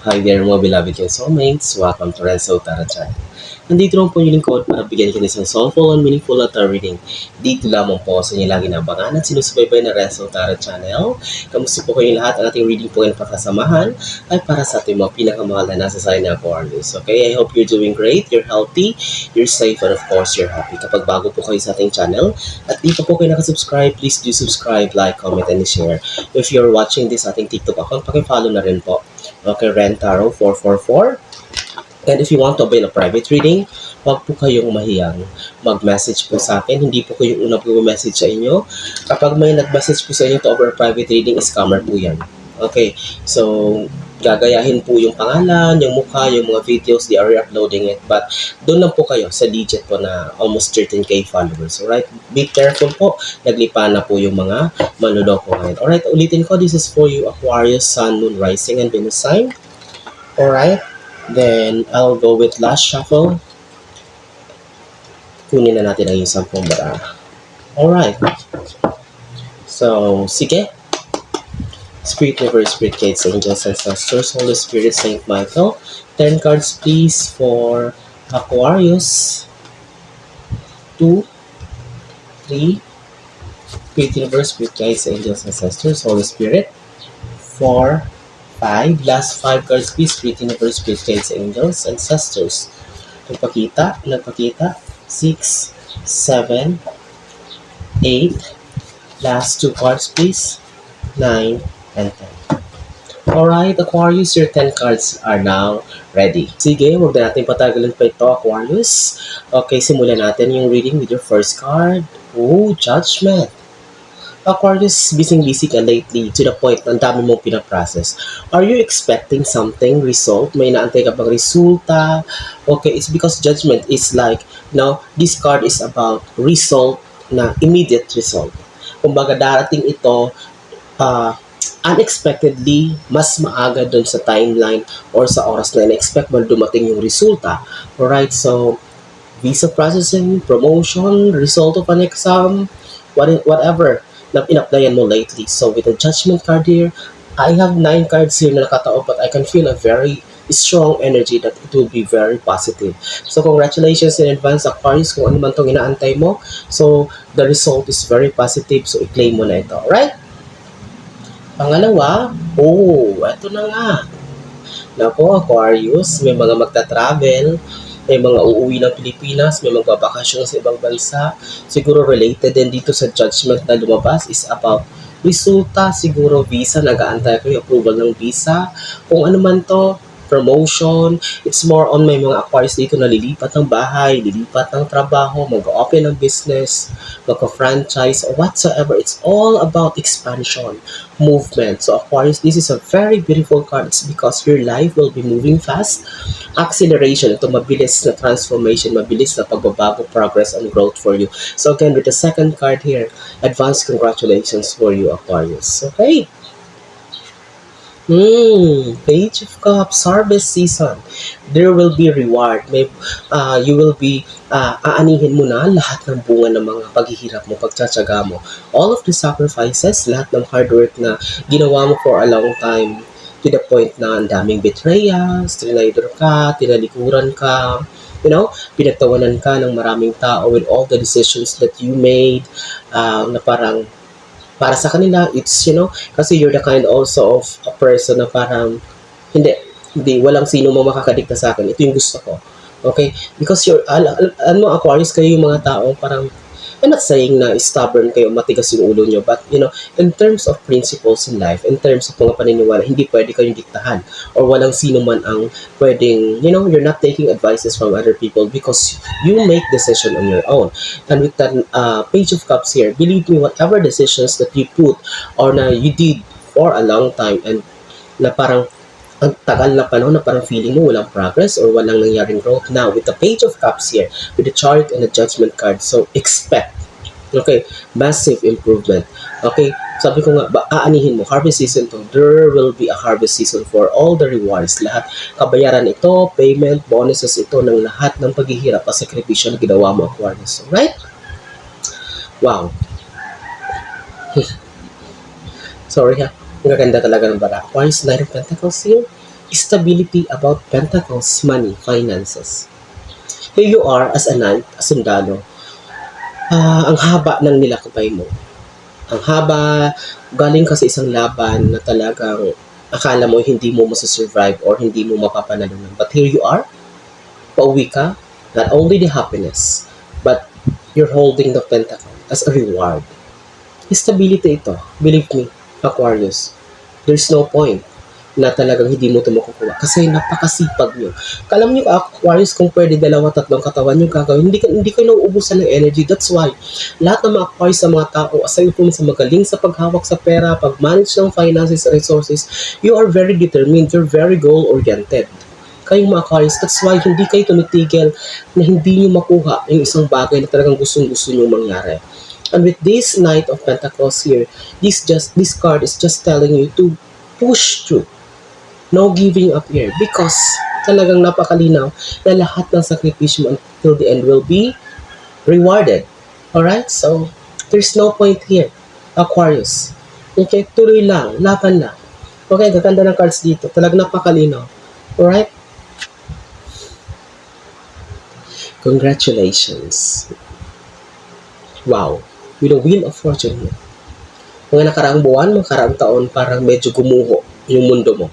Hi there mga beloved yung soulmates. Welcome to Renzo Tara Channel. Nandito lang po yung lingkod para bigyan kayo ng isang soulful and meaningful tarot reading. Dito lamang po sa inyo lagi nabangan at sinusubaybay na Renzo Tara Channel. Kamusta po kayong lahat? Ang ating reading po ay napakasamahan ay para sa ating mga pinakamahal na nasa sign na Aquarius. Okay, I hope you're doing great, you're healthy, you're safe, and of course, you're happy. Kapag bago po kayo sa ating channel at di pa po kayo nakasubscribe, please do subscribe, like, comment, and share. If you're watching this ating TikTok account, pakifollow na rin po. Okay, Rentaro 444. And if you want to avail a private reading, huwag po kayong mahiyang mag-message po sa akin. Hindi po kayo unang mag-message sa inyo. Kapag may nag-message po sa inyo to over a private reading, scammer po yan. Okay, so gagayahin po yung pangalan, yung mukha, yung mga videos, they are uploading it. But doon lang po kayo sa digit po na almost 13K followers. Alright, be careful po. Naglipa na po yung mga manloloko ngayon. Alright, ulitin ko, this is for you, Aquarius, Sun, Moon, Rising, and Venus sign. Alright. Then, I'll go with last shuffle. Kunin na natin ang isang bara. Alright. So, sige. Spirit Universe, Spirit Gates, Angels, Ancestors, Holy Spirit, Saint Michael. 10 cards please for Aquarius. 2, 3. Spirit Universe, Spirit Gates, Angels, Ancestors, Holy Spirit. 4, 5. Last 5 cards please. Spirit Universe, Spirit Guides, Angels, Ancestors. Nagpakita. 6, 7, 8. Last 2 cards please. 9 and 10. Alright, Aquarius, your 10 cards are now ready. Sige, huwag na natin patagalin pa ito, Aquarius. Okay, simulan natin yung reading with your first card. Oh, Judgment. Aquarius, busy ka lately to the point na ang dami mong pinaprocess. Are you expecting something, result? May naantay ka bang resulta? Okay, it's because Judgment is like, this card is about result na immediate result. Kumbaga darating ito unexpectedly, mas maaga dun sa timeline or sa oras na in-expect mo dumating yung resulta. Alright, so visa processing, promotion, result of an exam, whatever na in-applyan mo lately. So with the Judgment card here, I have 9 cards here na nakataob, but I can feel a very strong energy that it will be very positive. So congratulations in advance, Aquarius, kung ano man itong inaantay mo. So the result is very positive, so i-claim mo na ito. Alright? Pangalawa, eto na nga. Nako, Aquarius, may mga magta-travel, may mga uuwi ng Pilipinas, may magbabakasyon sa ibang bansa. Siguro related din dito sa Judgment na lumabas is about resulta, siguro visa, nag-aantay ko yung approval ng visa. Kung ano man to, promotion, it's more on may mga Aquarius dito na lilipat ng bahay, lilipat ng trabaho, mag-open ng business, mag-franchise, or whatsoever. It's all about expansion, movement. So Aquarius, this is a very beautiful card. It's because your life will be moving fast. Acceleration, ito mabilis na transformation, mabilis na pagbabago, progress, and growth for you. So again, with the second card here, advance congratulations for you, Aquarius. Okay? Page of Cups, harvest season. There will be reward. You will be, aanihin mo na lahat ng bunga ng mga paghihirap mo, pagtsatsaga mo. All of the sacrifices, lahat ng hard work na ginawa mo for a long time, to the point na ang daming betrayals, trinidor ka, tinalikuran ka, pinagtawanan ka ng maraming tao with all the decisions that you made, na parang para sa kanila, it's, kasi you're the kind also of a person na parang, hindi, walang sino mo makakadikta sa akin. Ito yung gusto ko. Okay? Because Aquarius, kayo yung mga tao, parang, I'm not saying na stubborn kayo, matigas yung ulo nyo, but, in terms of principles in life, in terms of mga paniniwala, hindi pwede kayong diktahan, or walang sino man ang pwedeng, you're not taking advices from other people because you make decision on your own. And with that Page of Cups here, believe me, whatever decisions that you put or na you did for a long time and na parang ang tagal na panahon na parang feeling mo walang progress or walang nangyaring growth. Now, with the Page of Cups here, with the Chariot and the Judgment card, so expect, massive improvement. Okay, sabi ko nga, aanihin mo, harvest season to, there will be a harvest season for all the rewards. Lahat, kabayaran ito, payment, bonuses ito ng lahat ng paghihirap at sakripisyo na ginawa mo, Aquarius. Right? Wow. Sorry ha. Ang gaganda talaga ng bara. Aquarius, Knight of Pentacles here. Stability about Pentacles, money, finances. Here you are as a knight, a sundalo. Ang haba ng nilakbay mo. Ang haba, galing ka sa isang laban na talagang akala mo hindi mo masusurvive or hindi mo mapapanalunan. But here you are, pauwi ka, not only the happiness, but you're holding the pentacle as a reward. Stability ito, believe me, Aquarius. There's no point na talagang hindi mo ito makukuha kasi napakasipag nyo. Kalam nyo, Aquarius, kung pwede dalawa, tatlong katawan yung gagawin, hindi kayo nauubusan ng energy. That's why, lahat ng mga Aquarius sa mga tao, aside po sa magaling sa paghawak sa pera, pag-manage ng finances, resources, you are very determined, you're very goal-oriented. Kayong mga Aquarius, that's why hindi kayo tumitigil na hindi nyo makuha yung isang bagay na talagang gustong-gusto nyo mangyari. And with this Knight of Pentacles here, this card is just telling you to push through. No giving up here because talagang napakalinaw na lahat ng sakripisyo mo until the end will be rewarded. Alright? So, there's no point here, Aquarius. Okay? Tuloy lang. Laban lang. Okay? Gaganda ng cards dito. Talagang napakalinaw. Alright? Congratulations. Wow. With the Wheel of Fortune here. Mga nakaraang buwan, mga nakaraang taon, parang medyo gumuho yung mundo mo.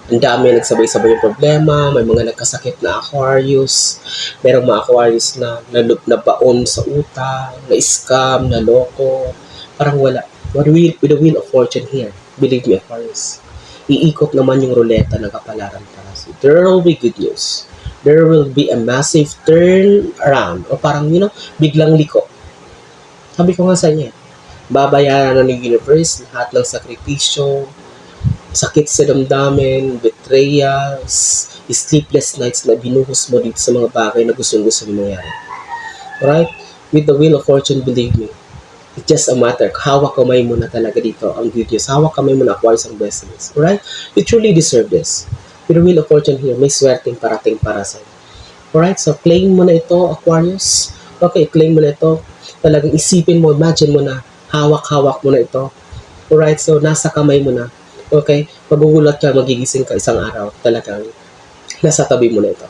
Ang dami nagsabay-sabay yung problema, may mga nagkasakit na Aquarius, merong mga Aquarius na nabaon sa utang, na-scam, na-loko, parang wala. With the Wheel of Fortune here, believe me Aquarius, iikot naman yung ruleta ng kapalaran para sa you. There will be good news. There will be a massive turn around, o parang, biglang liko. Sabi ko nga sa inyo, babayaran na ng universe, lahat ng sakripisyo, sakit sa damdamin, betrayals, sleepless nights na binuhos mo dito sa mga bagay na gustong-gusto mo mangyari. Alright? With the Wheel of Fortune, believe me, it's just a matter. Hawak kamay mo na talaga dito ang good news. Hawak kamay mo na Aquarius ang blessings. Alright? You truly deserve this. With the Wheel of Fortune here, may swerteng parating para sa'yo. Alright? So, claim mo na ito, Aquarius. Okay, claim mo na ito. Talagang isipin mo, imagine mo na, hawak-hawak mo na ito. Alright? So, nasa kamay mo na. Okay? Magugulat ka, magigising ka isang araw. Talagang nasa tabi mo na ito.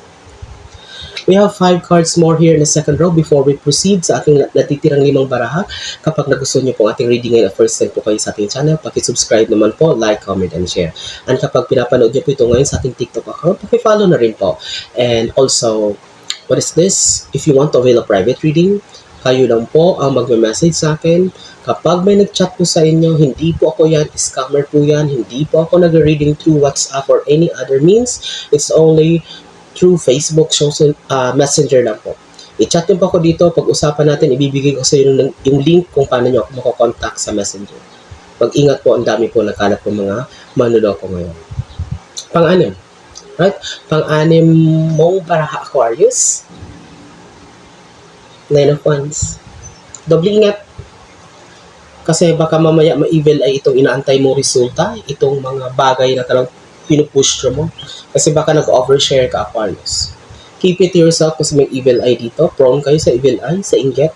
We have 5 cards more here in the second row before we proceed sa ating natitirang 5 baraha. Kapag nagustuhan niyo po ang ating reading ngayon, first time po kayo sa ating channel, pakisubscribe naman po, like, comment, and share. And kapag pinapanood niyo po ito ngayon sa ating TikTok account, pakifollow na rin po. And also, what is this? If you want to avail a private reading, kayo lang po ang magme-message sa akin. Kapag may nag-chat po sa inyo, hindi po ako yan, scammer po yan, hindi po ako nag-reading through WhatsApp or any other means. It's only through Facebook, social messenger lang po. I-chat niyo po ako dito, pag-usapan natin, ibibigay ko sa inyo yung link kung paano niyo ako makakontakt sa messenger. Mag-ingat po, ang dami po nakalat po mga manloloko ngayon. Pang-anim. Right? Pang-anim mong baraha, Aquarius. 9 of Wands. Doble ingat. Kasi baka mamaya ma-evil ay itong inaantay mong resulta, itong mga bagay na talagang pinupush mo. Kasi baka nag-overshare ka, Aquarius. Keep it to yourself kasi may evil eye dito. Prone kayo sa evil eye, sa inggit.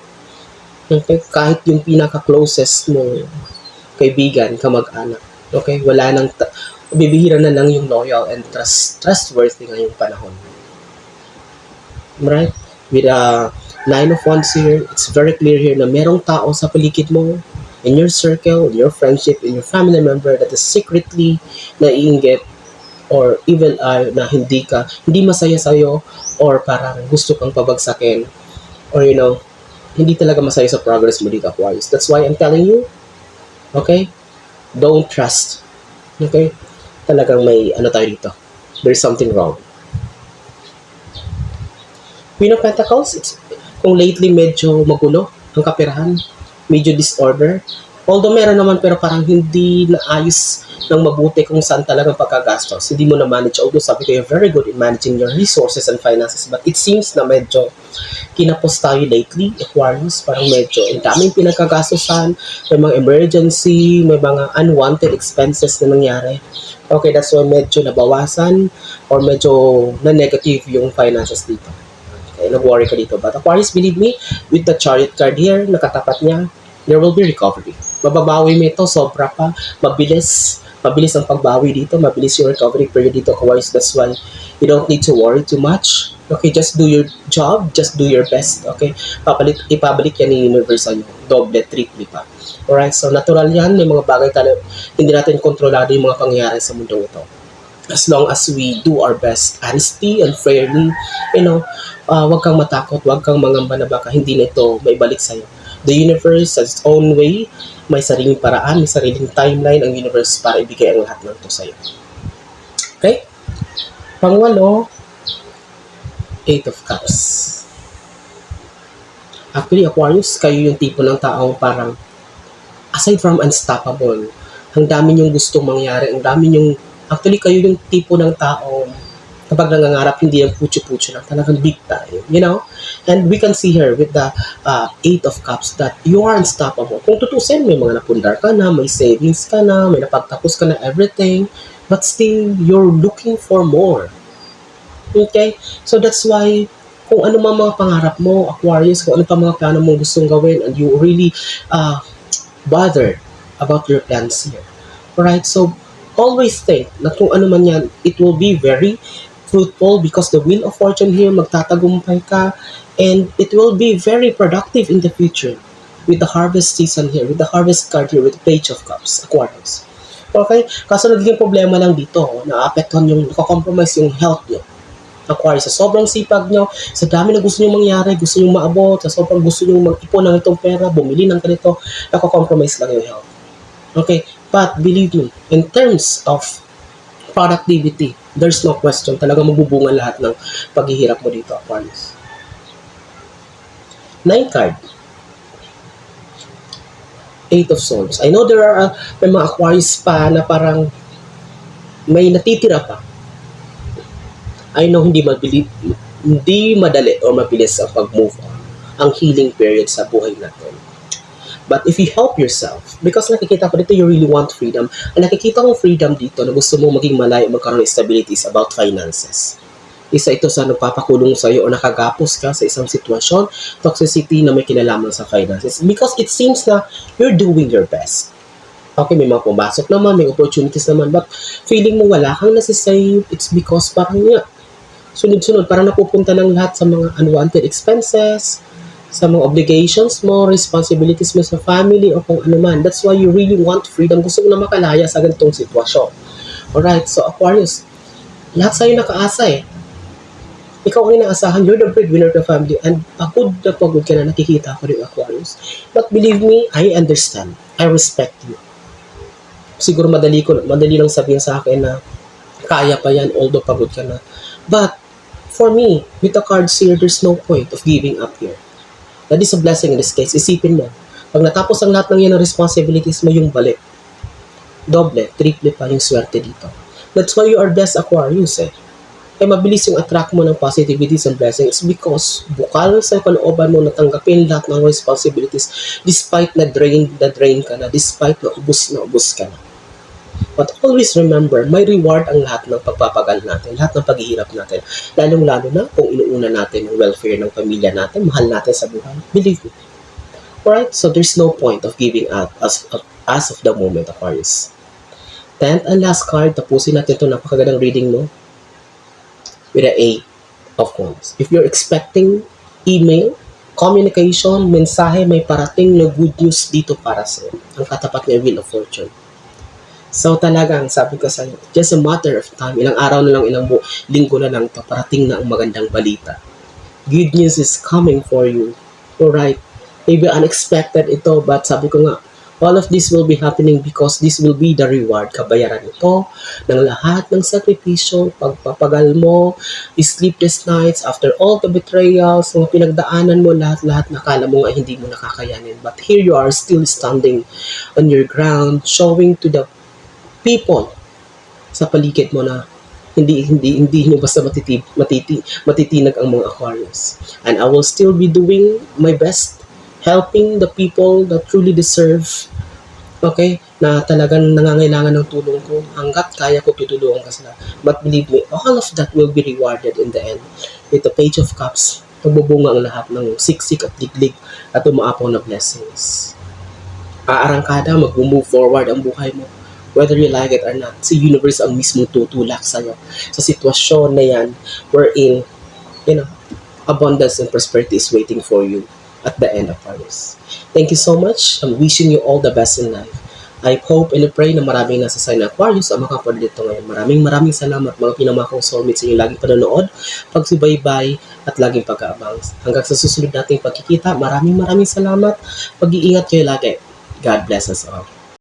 Okay? Kahit yung pinaka-closest mong kaibigan, kamag-anak. Okay? Wala nang, bibihira na lang yung loyal and trustworthy ngayong panahon. Right? With a 9 of Wands here, it's very clear here na merong tao sa paligid mo, in your circle, in your friendship, in your family member that is secretly naiinggit or evil eye na hindi masaya sa'yo or parang gusto kang pabagsakin or hindi talaga masaya sa progress mo dito, Aquarius. That's why I'm telling you, okay, don't trust. Okay? Talagang may tayo dito. There's something wrong. Queen of Pentacles, kung lately medyo magulo ang kaperahan, medyo disorder. Although meron naman pero parang hindi naayos ng mabuti kung saan talagang pagkagastos. Hindi mo na-manage. Although sabi ko, you're very good in managing your resources and finances. But it seems na medyo kinapos tayo lately, Aquarius. Parang medyo ang daming pinagkagastosan. May mga emergency, may mga unwanted expenses na nangyari. Okay, that's why medyo nabawasan or medyo na-negative yung finances dito. Okay, nag-worry ka dito. But Aquarius, believe me, with the Chariot card here, nakatapat niya, there will be recovery. Mababawi mo ito, sobra pa, mabilis, Mabilis ang pagbawi dito, mabilis yung recovery period dito, Aquarius. That's why you don't need to worry too much. Okay, just do your job, just do your best. Okay, ipabalik yan ng universe sa'yo. Doble, triple pa. Alright, so natural yan. May mga bagay tayo, hindi natin kontrolado yung mga pangyayari sa mundong ito. As long as we do our best, honesty and fairly, wag kang matakot, wag kang mangamba na baka hindi na ito maibalik sa'yo. The universe has its own way, may sariling paraan, may sariling timeline ang universe para ibigay ang lahat ng ito sa'yo. Okay? Pangwalo, Eight of Cups. Actually, Aquarius, kayo yung tipo ng taong parang, aside from unstoppable, ang dami niyong gustong mangyari, ang dami niyong, actually, kayo yung tipo ng taong, kapag nangangarap, hindi yung putyo-putyo lang, talagang big time, And we can see here with the Eight of Cups that you are unstoppable. Kung tutusin, may mga napundar ka na, may savings ka na, may napagtapos ka na everything, but still, you're looking for more. Okay? So that's why, kung ano mga pangarap mo, Aquarius, kung ano pa mga plano mong gustong gawin, and you really bother about your plans here. Alright? So, always think na kung ano man yan, it will be very fruitful because the Wheel of Fortune here, magtatagumpay ka, and it will be very productive in the future with the harvest season here, with the harvest card here, with the Page of Cups, Aquarius. Okay? Kaso nagiging problema lang dito, naapektuhan yung, nakakompromise yung health nyo. Aquarius, sa sobrang sipag nyo, sa dami na gusto nyo mangyari, gusto nyo maabot, sa sobrang gusto nyo mag-ipon ng itong pera, bumili ng ganito, nakakompromise lang yung health. Okay? But believe me, in terms of productivity, there's no question. Talaga mabubungan lahat ng paghihirap mo dito, Aquarius. 9 card. Eight of Swords. I know there are may mga Aquarius pa na parang may natitira pa. I know hindi madali o mabilis ang pag-move on. Ang healing period sa buhay natin. But if you help yourself, because nakikita ko dito, you really want freedom. Ang nakikita kong freedom dito na gusto mo maging malayo, magkaroon ng stability is about finances. Isa ito sa nagpapakulong sa iyo o nakagapos ka sa isang sitwasyon, toxicity na may kinalaman sa finances. Because it seems na you're doing your best. Okay, may mga pumasok naman, may opportunities naman, but feeling mo wala kang nasisave, it's because parang sunod-sunod, parang napupunta ng lahat sa mga unwanted expenses, sa mga obligations mo, responsibilities mo sa family, o kung ano man. That's why you really want freedom. Gusto mo na makalaya sa ganitong sitwasyon. Alright, so Aquarius, lahat sa'yo nakaasa eh. Ikaw ang inaasahan, you're the breadwinner of the family, and pagod ka na, nakikita ko rin Aquarius. But believe me, I understand. I respect you. Siguro madali lang sabihin sa akin na kaya pa yan, although pagod ka na. But, for me, with the cards here, there's no point of giving up here. That is a blessing in this case. Isipin mo, pag natapos ang lahat ng yan ng responsibilities mo, yung balik. Doble, triple pa yung swerte dito. That's why you are blessed, Aquarius eh. Kaya mabilis yung attract mo ng positivities and blessings because bukal sa kalooban mo na tanggapin lahat ng responsibilities despite na drain ka na, despite na ubus ka na. But always remember, may reward ang lahat ng pagpapagal natin, lahat ng paghihirap natin. Lalong-lalo na kung inuuna natin yung welfare ng pamilya natin, mahal natin sa buhay. Believe me. Alright? So there's no point of giving up as of the moment, Aquarius. 10th and last card, tapusin natin ito napakagandang reading mo with the 8 of Wands. If you're expecting email, communication, mensahe, may parating na good news dito para sa'yo. Ang katapat na Wheel of Fortune. So talagang sabi ko sa'yo, just a matter of time, ilang araw na lang, ilang linggo na lang ito, parating na ang magandang balita. Good news is coming for you. Alright, maybe unexpected ito, but sabi ko nga, all of this will be happening because this will be the reward. Kabayaran ito ng lahat ng sakripisyo, pagpapagal mo, sleepless nights, after all the betrayals, mga pinagdaanan mo, lahat-lahat nakala mo nga hindi mo nakakayanin. But here you are still standing on your ground, showing to the people sa paligid mo na hindi nyo basta matitinag ang mga Aquarius. And I will still be doing my best, helping the people that truly deserve, okay, na talagang nangangailangan ng tulong ko. Hanggat kaya ko, tutulungan ka sila. But believe me, all of that will be rewarded in the end. With the Page of Cups, magbubunga ang lahat ng siksik at liglig at umaapaw na blessings. Aarangkada, mag-move forward ang buhay mo. whether you like it or not. Si universe ang mismo tutulak sa'yo sa sitwasyon na yan wherein, you know, abundance and prosperity is waiting for you at the end of August. Thank you so much. I'm wishing you all the best in life. I hope and I pray na maraming nasa sign ng Aquarius ang makapanood dito ngayon. Maraming salamat mga pinamahal soulmates sa inyong laging panonood, pagsubaybay, at laging pag-aabang. Hanggang sa susunod nating pagkikita, maraming salamat. Pag-iingat kayo lagi. God bless us all.